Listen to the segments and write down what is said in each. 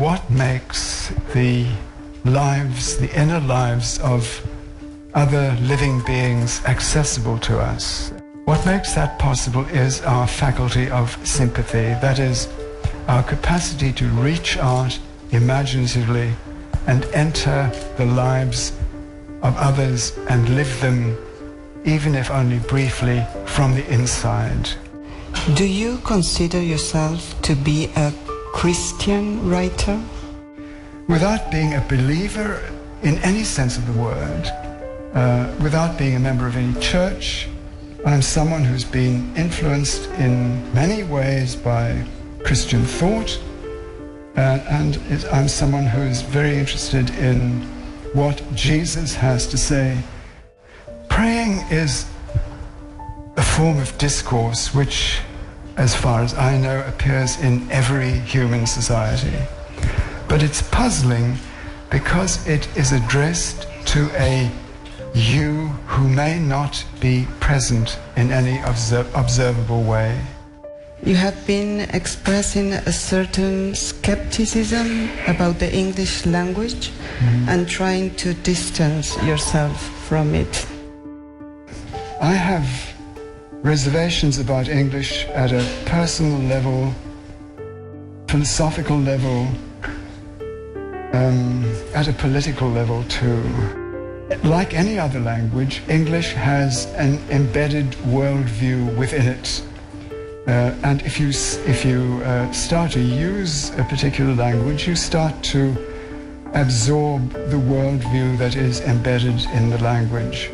what makes the lives, the inner lives of other living beings accessible to us. What makes that possible is our faculty of sympathy, that is, our capacity to reach out imaginatively and enter the lives of others and live them, even if only briefly, from the inside. Do you consider yourself to be a Christian writer? Without being a believer in any sense of the word, without being a member of any church, I'm someone who's been influenced in many ways by Christian thought, and I'm someone who is very interested in what Jesus has to say. Praying is a form of discourse which, as far as I know, appears in every human society. But it's puzzling because it is addressed to a you who may not be present in any observable way. You have been expressing a certain skepticism about the English language and trying to distance yourself from it. I have reservations about English at a personal level, philosophical level, at a political level too. Like any other language, English has an embedded worldview within it. And if you start to use a particular language, you start to absorb the worldview that is embedded in the language.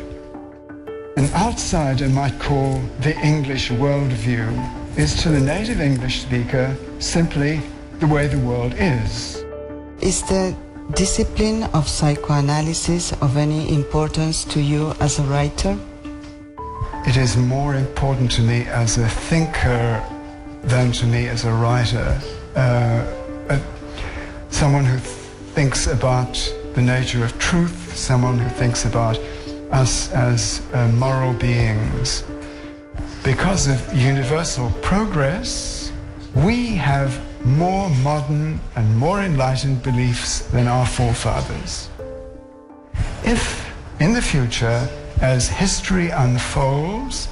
An outsider might call the English worldview is to the native English speaker simply the way the world is. Is the discipline of psychoanalysis of any importance to you as a writer? It is more important to me as a thinker than to me as a writer. Someone who thinks about the nature of truth, someone who thinks about us as moral beings. Because of universal progress, we have more modern and more enlightened beliefs than our forefathers. If in the future, as history unfolds,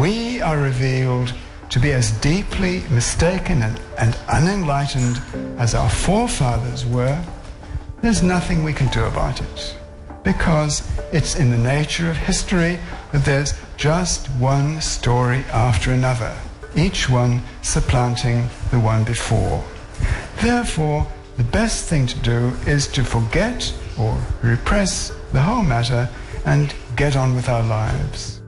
we are revealed to be as deeply mistaken and unenlightened as our forefathers were, there's nothing we can do about it. Because it's in the nature of history that there's just one story after another, each one supplanting the one before. Therefore, the best thing to do is to forget or repress the whole matter and get on with our lives.